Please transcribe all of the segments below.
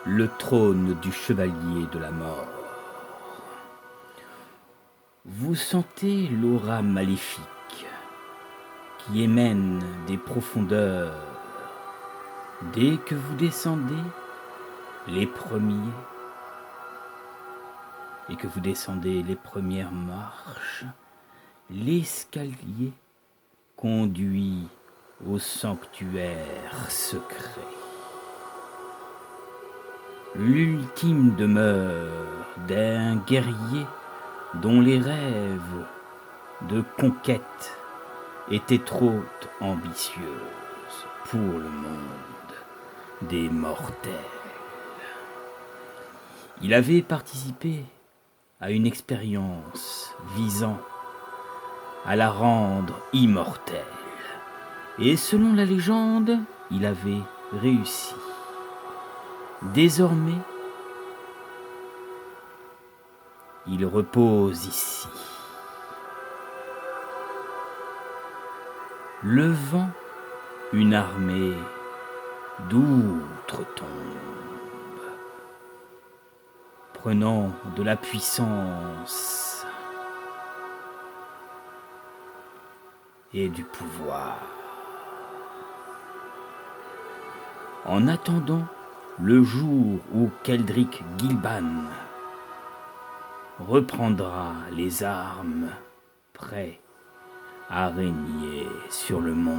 le trône du chevalier de la mort. Vous sentez l'aura maléfique qui émane des profondeurs dès que vous descendez les premiers et que vous descendez les premières marches. L'escalier conduit au sanctuaire secret. L'ultime demeure d'un guerrier dont les rêves de conquête étaient trop ambitieuses pour le monde des mortels. Il avait participé à une expérience visant à la rendre immortelle. Et selon la légende, il avait réussi. Désormais, il repose ici. Levant une armée d'outre-tombe, prenant de la puissance et du pouvoir. En attendant le jour où Keldric Gilban reprendra les armes, prêt à régner sur le monde.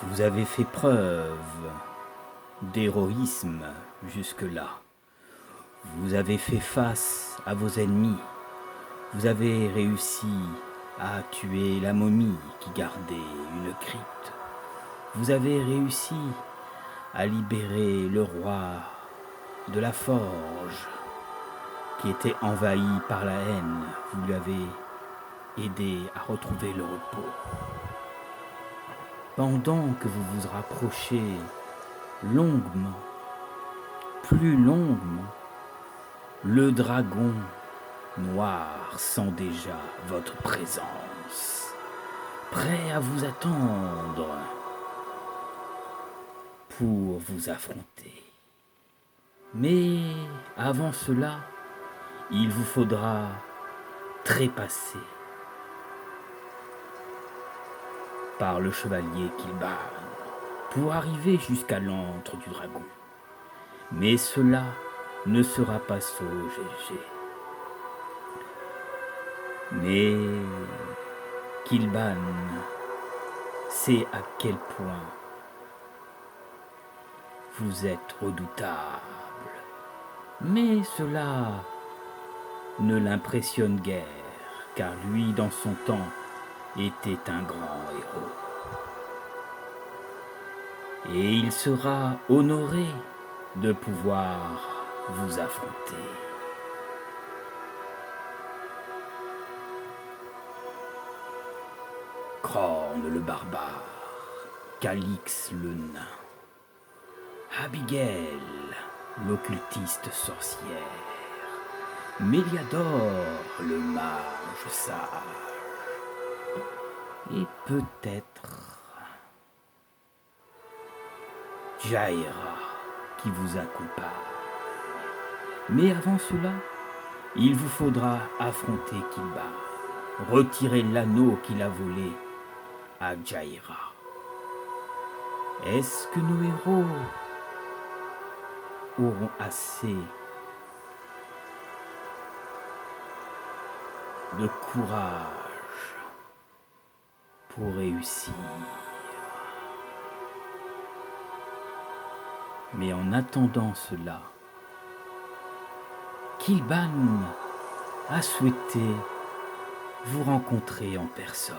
Vous avez fait preuve d'héroïsme jusque-là. Vous avez fait face à vos ennemis. Vous avez réussi à tuer la momie qui gardait une crypte. Vous avez réussi à libérer le roi de la forge qui était envahi par la haine. Vous lui avez aidé à retrouver le repos. Pendant que vous vous rapprochez longuement, plus longuement, le dragon noir sent déjà votre présence, prêt à vous attendre pour vous affronter. Mais avant cela, il vous faudra trépasser par le chevalier Kilban pour arriver jusqu'à l'antre du dragon. Mais cela ne sera pas GG. Mais Kilban sait à quel point vous êtes redoutable. Mais cela ne l'impressionne guère, car lui, dans son temps, était un grand héros. Et il sera honoré de pouvoir vous affronter. Khorne le barbare, Calix le nain, Abigail l'occultiste sorcière, Méliador le mage sage, et peut-être Jaira qui vous accompagne. Mais avant cela, il vous faudra affronter Kilban, retirer l'anneau qu'il a volé à Jaira. Est-ce que nos héros auront assez de courage pour réussir? Mais en attendant cela, Kilban a souhaité vous rencontrer en personne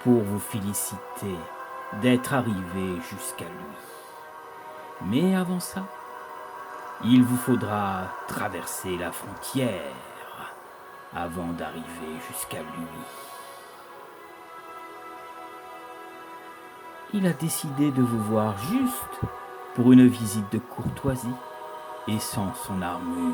pour vous féliciter d'être arrivé jusqu'à lui. Mais avant ça, il vous faudra traverser la frontière avant d'arriver jusqu'à lui. Il a décidé de vous voir juste pour une visite de courtoisie et sans son armure.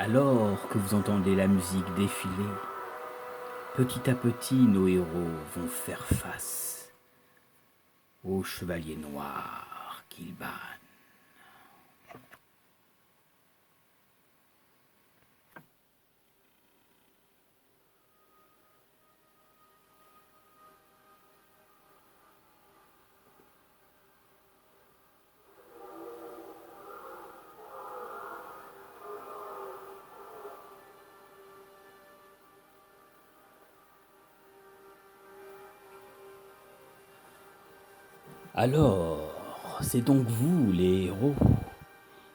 Alors que vous entendez la musique défiler, petit à petit nos héros vont faire face au chevalier noir Kilban. Alors, c'est donc vous, les héros,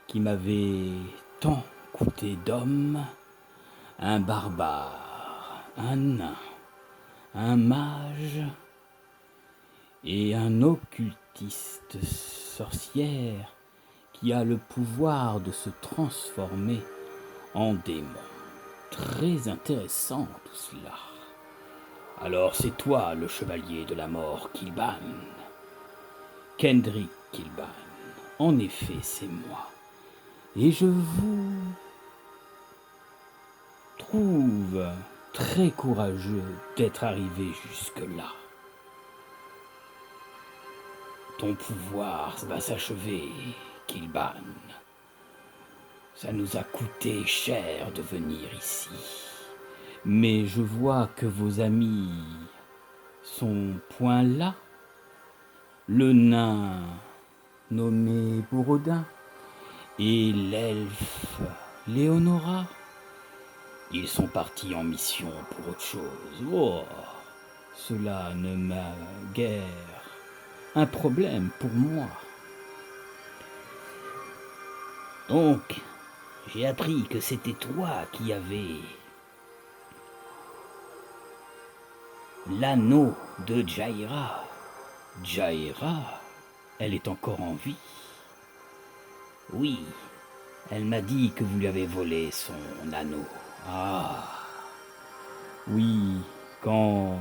qui m'avez tant coûté d'hommes, un barbare, un nain, un mage et un occultiste sorcière qui a le pouvoir de se transformer en démon. Très intéressant tout cela. Alors c'est toi le chevalier de la mort, Kilban. Kendrick Kilban. En effet, c'est moi. Et je vous trouve très courageux d'être arrivé jusque-là. Ton pouvoir va s'achever, Kilban. Ça nous a coûté cher de venir ici. Mais je vois que vos amis sont point là. Le nain nommé Borodin et l'elfe Léonora. Ils sont partis en mission pour autre chose. Oh, cela ne m'a guère un problème pour moi. Donc, j'ai appris que c'était toi qui avais l'anneau de Jaira. Jaira, elle est encore en vie. Oui, elle m'a dit que vous lui avez volé son anneau. Ah, oui, quand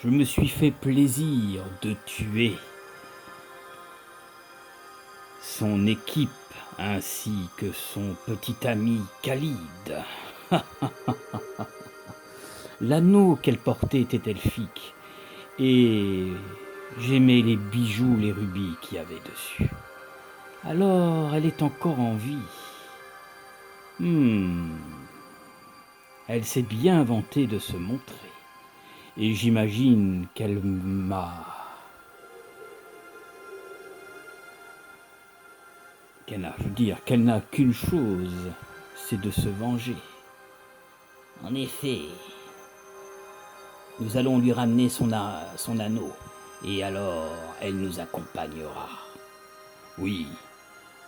je me suis fait plaisir de tuer son équipe ainsi que son petit ami Khalid. L'anneau qu'elle portait était elfique et j'aimais les bijoux, les rubis qu'il y avait dessus. Alors, elle est encore en vie. Elle s'est bien vantée de se montrer. Et j'imagine qu'elle qu'elle n'a qu'une chose, c'est de se venger. En effet, nous allons lui ramener son anneau, et alors elle nous accompagnera. Oui,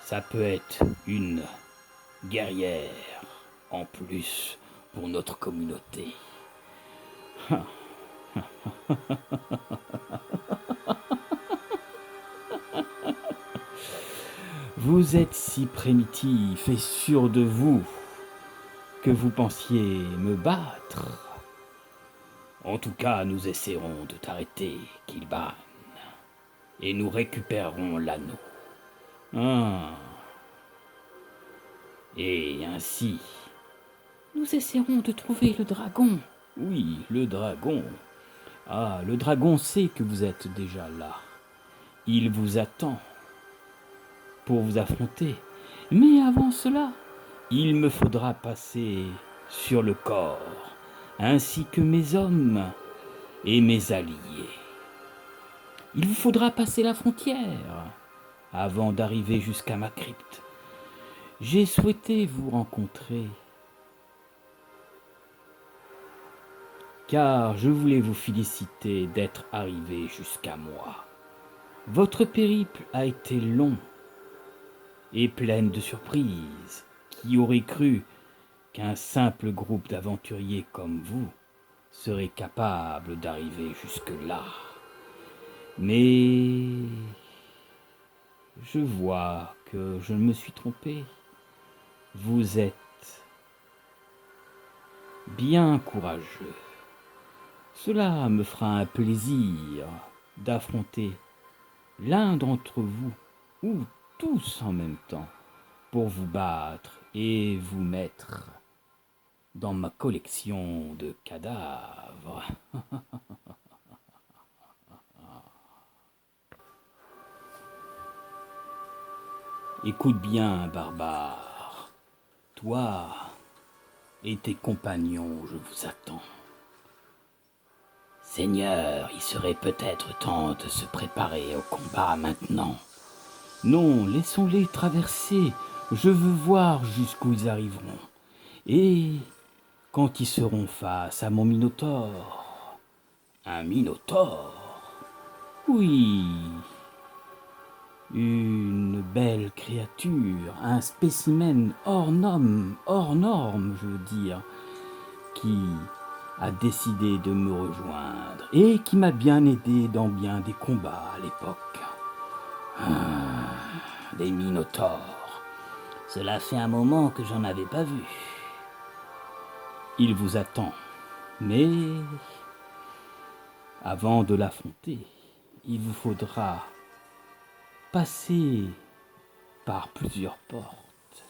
Ça peut être une guerrière en plus pour notre communauté. Vous êtes si primitif et sûr de vous que vous pensiez me battre. En tout cas, nous essaierons de t'arrêter, Kilban, et nous récupérerons l'anneau. Ah. Et ainsi, nous essaierons de trouver le dragon. Oui, le dragon. Ah, le dragon sait que vous êtes déjà là. Il vous attend pour vous affronter. Mais avant cela, il me faudra passer sur le corps, ainsi que mes hommes et mes alliés. Il vous faudra passer la frontière avant d'arriver jusqu'à ma crypte. J'ai souhaité vous rencontrer car je voulais vous féliciter d'être arrivé jusqu'à moi. Votre périple a été long et plein de surprises. Qui aurait cru qu'un simple groupe d'aventuriers comme vous serait capable d'arriver jusque-là? Mais je vois que je me suis trompé. Vous êtes bien courageux. Cela me fera un plaisir d'affronter l'un d'entre vous, ou tous en même temps, pour vous battre et vous mettre dans ma collection de cadavres. Écoute bien, barbare. Toi et tes compagnons, je vous attends. Seigneur, il serait peut-être temps de se préparer au combat maintenant. Non, laissons-les traverser. Je veux voir jusqu'où ils arriveront. Et quand ils seront face à mon Minotaure. Un Minotaure? Oui. Une belle créature, un spécimen hors norme, je veux dire, qui a décidé de me rejoindre et qui m'a bien aidé dans bien des combats à l'époque. Des Minotaures. Cela fait un moment que j'en avais pas vu. Il vous attend, mais avant de l'affronter, il vous faudra passer par plusieurs portes.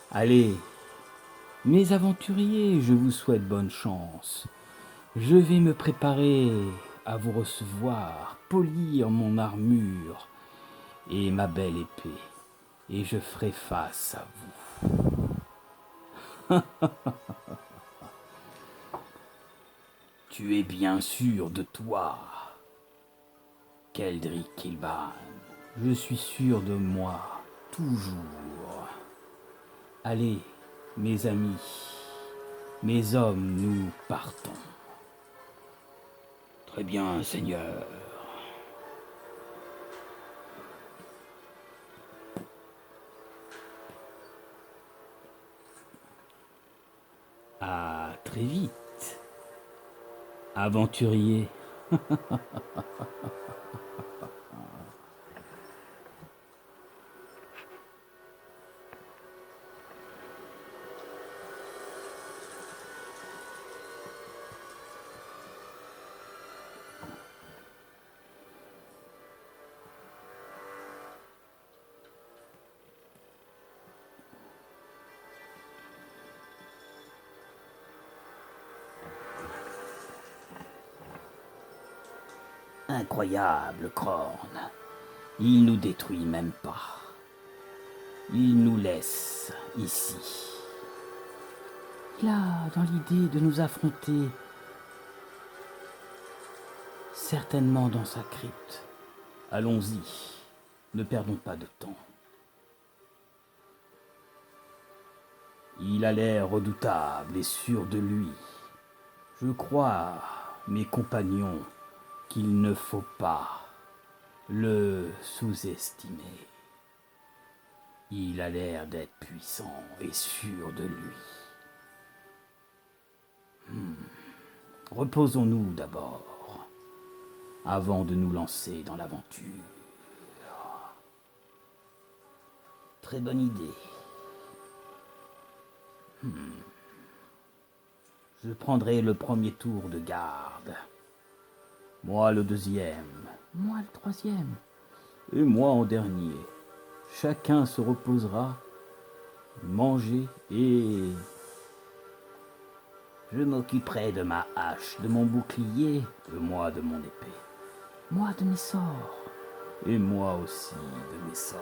Allez, mes aventuriers, je vous souhaite bonne chance. Je vais me préparer à vous recevoir, polir mon armure et ma belle épée, et je ferai face à vous. Tu es bien sûr de toi, Keldrick Kilban. Je suis sûr de moi, toujours. Allez, mes amis, mes hommes, nous partons. Très bien, Seigneur. À très vite, aventurier. Incroyable, Krorn. Il nous détruit même pas. Il nous laisse ici. Il a dans l'idée de nous affronter, certainement dans sa crypte. Allons-y, ne perdons pas de temps. Il a l'air redoutable et sûr de lui. Je crois, mes compagnons, qu'il ne faut pas le sous-estimer. Il a l'air d'être puissant et sûr de lui. Reposons-nous d'abord, avant de nous lancer dans l'aventure. Très bonne idée. Je prendrai le premier tour de garde. Moi le deuxième. Moi le troisième. Et moi en dernier. Chacun se reposera, manger et... Je m'occuperai de ma hache, de mon bouclier, et moi de mon épée. Moi de mes sorts. Et moi aussi de mes sorts.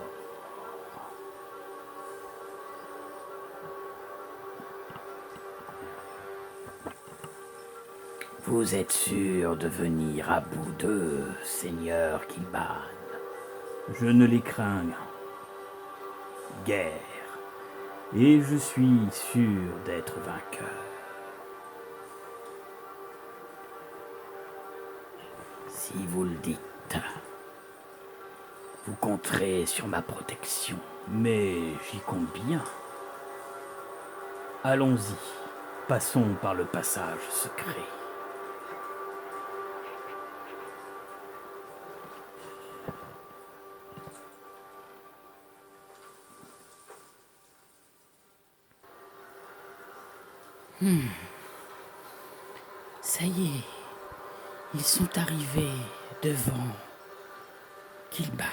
Vous êtes sûr de venir à bout d'eux, Seigneur Kilban? Je ne les crains guère, et je suis sûr d'être vainqueur. Si vous le dites, vous compterez sur ma protection, mais j'y compte bien. Allons-y, passons par le passage secret. Ça y est, ils sont arrivés devant Kilban.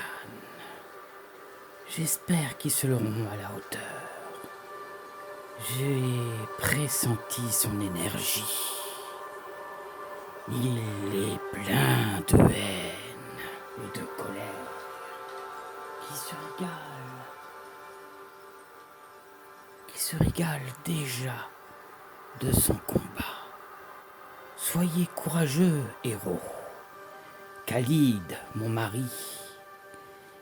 J'espère qu'ils seront à la hauteur. J'ai pressenti son énergie. Il est plein de haine et de colère qui se régale déjà de son combat. Soyez courageux, héros. Khalid, mon mari,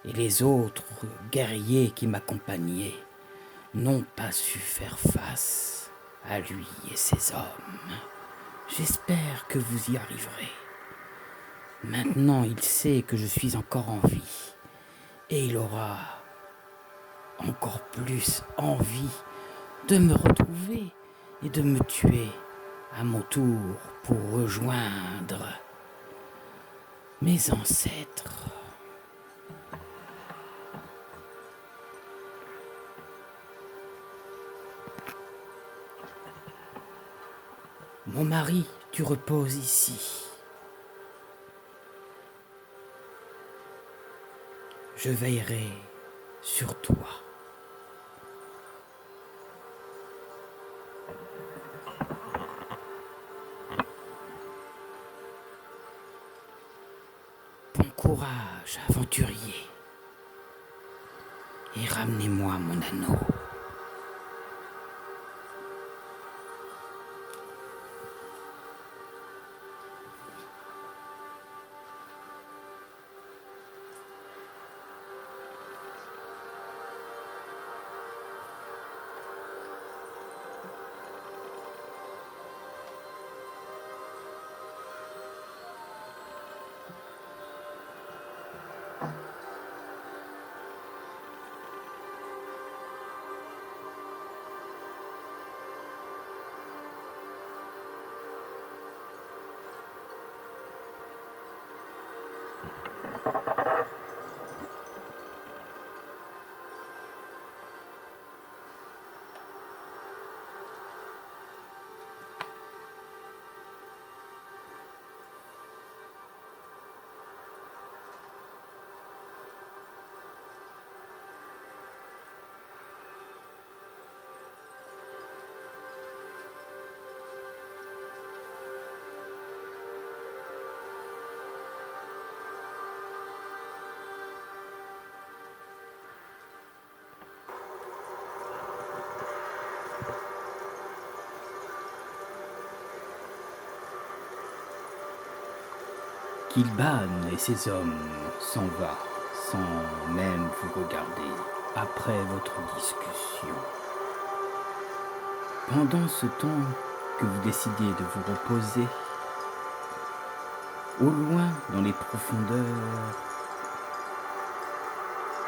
et les autres guerriers qui m'accompagnaient n'ont pas su faire face à lui et ses hommes. J'espère que vous y arriverez. Maintenant, il sait que je suis encore en vie, et il aura encore plus envie de me retrouver et de me tuer à mon tour pour rejoindre mes ancêtres. Mon mari, tu reposes ici. Je veillerai sur toi. Bon courage, aventurier. Et ramenez-moi mon anneau. Kilban et ses hommes s'en va sans même vous regarder après votre discussion. Pendant ce temps que vous décidez de vous reposer, au loin dans les profondeurs,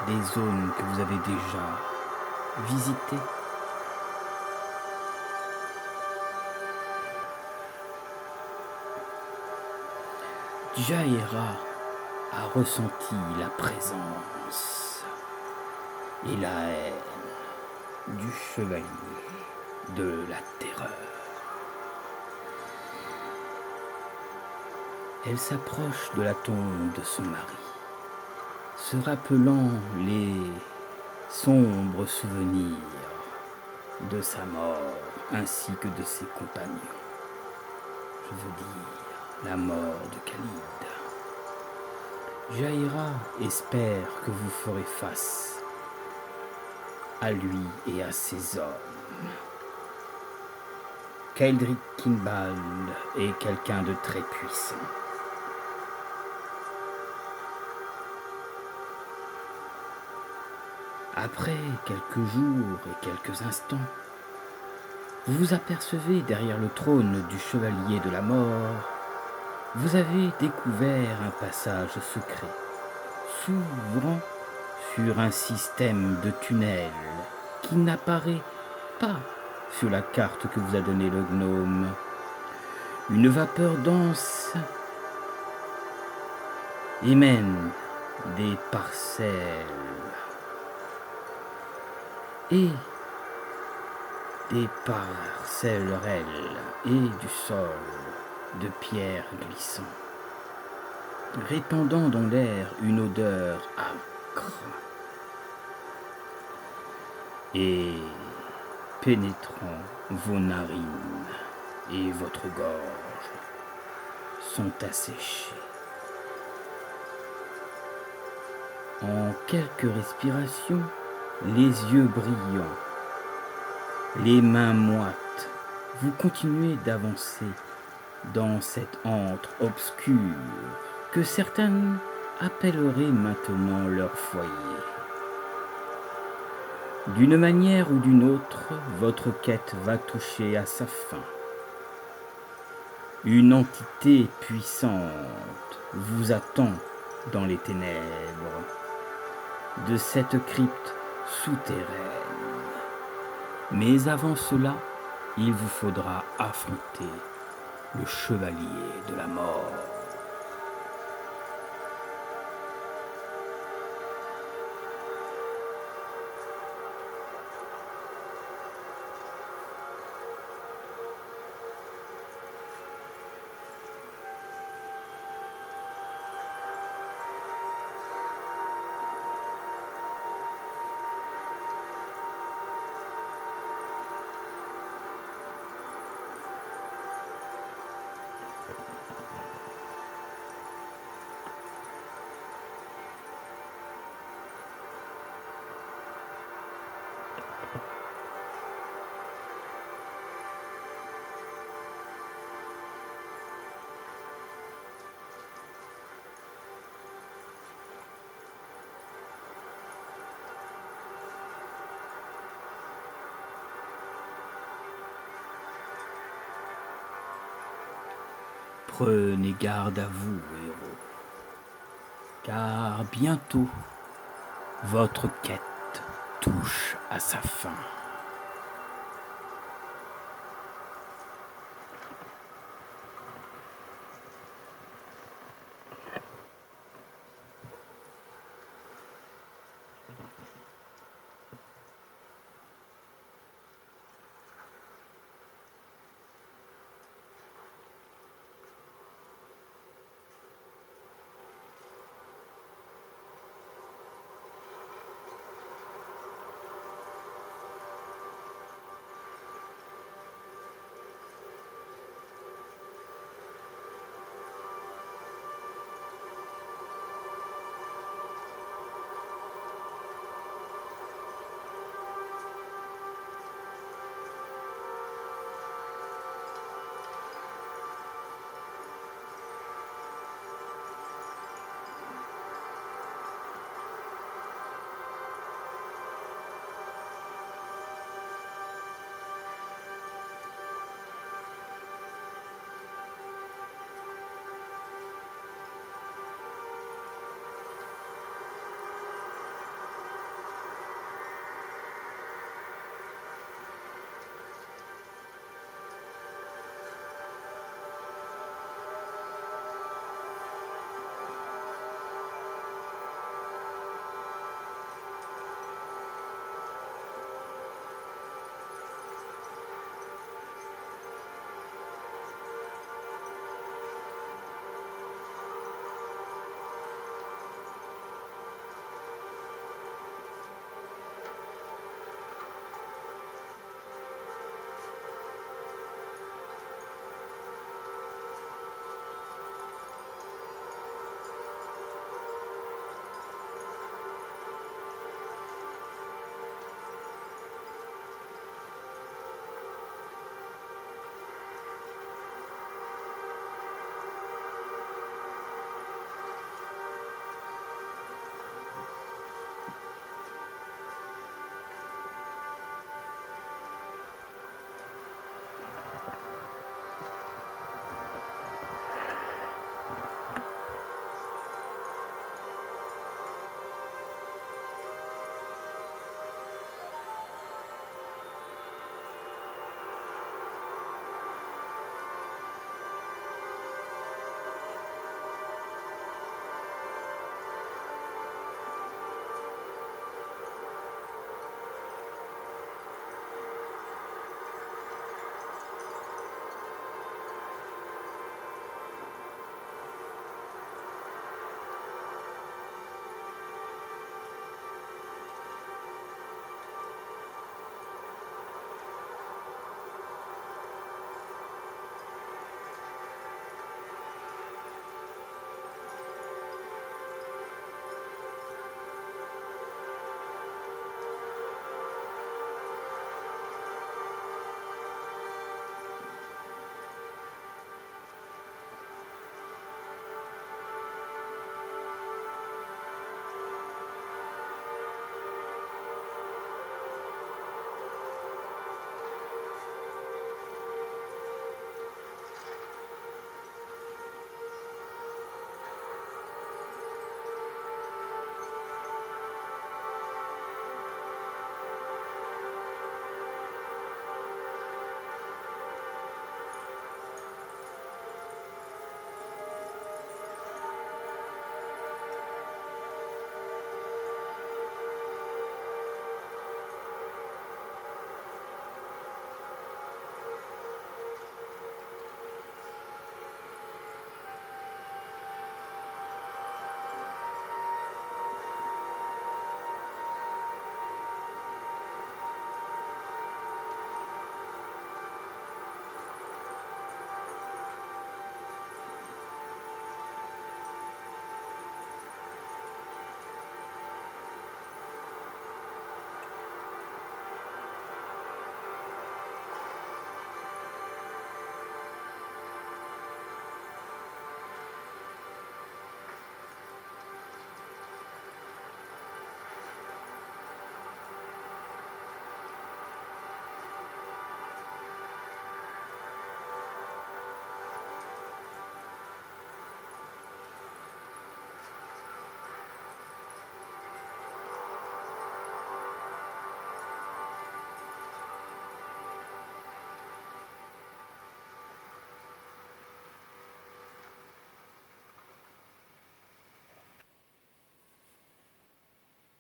des zones que vous avez déjà visitées. Jaira a ressenti la présence et la haine du chevalier de la terreur. Elle s'approche de la tombe de son mari, se rappelant les sombres souvenirs de sa mort ainsi que de ses compagnons. Je veux dire, la mort de Khalid. Jaira espère que vous ferez face à lui et à ses hommes. Keldrick Kinbald est quelqu'un de très puissant. Après quelques jours et quelques instants, vous vous apercevez derrière le trône du chevalier de la mort. Vous avez découvert un passage secret, s'ouvrant sur un système de tunnels qui n'apparaît pas sur la carte que vous a donnée le gnome. Une vapeur dense émane des parcelles et des parcellerelles et du sol de pierres glissant, répandant dans l'air une odeur âcre et pénétrant vos narines et votre gorge sont asséchées. En quelques respirations, les yeux brillants, les mains moites, vous continuez d'avancer dans cette antre obscure que certains appelleraient maintenant leur foyer. D'une manière ou d'une autre, votre quête va toucher à sa fin. Une entité puissante vous attend dans les ténèbres de cette crypte souterraine. Mais avant cela, il vous faudra affronter le chevalier de la mort. Prenez garde à vous, héros, car bientôt, votre quête touche à sa fin.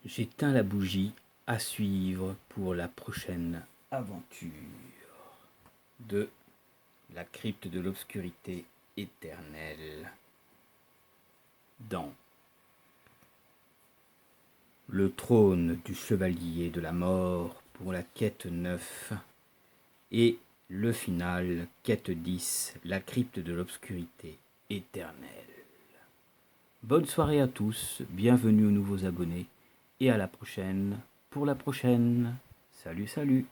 J'éteins la bougie. À suivre pour la prochaine aventure de la crypte de l'obscurité éternelle dans le trône du chevalier de la mort pour la quête 9 et le final, quête 10, la crypte de l'obscurité éternelle. Bonne soirée à tous, bienvenue aux nouveaux abonnés et à la prochaine pour la prochaine. Salut, salut.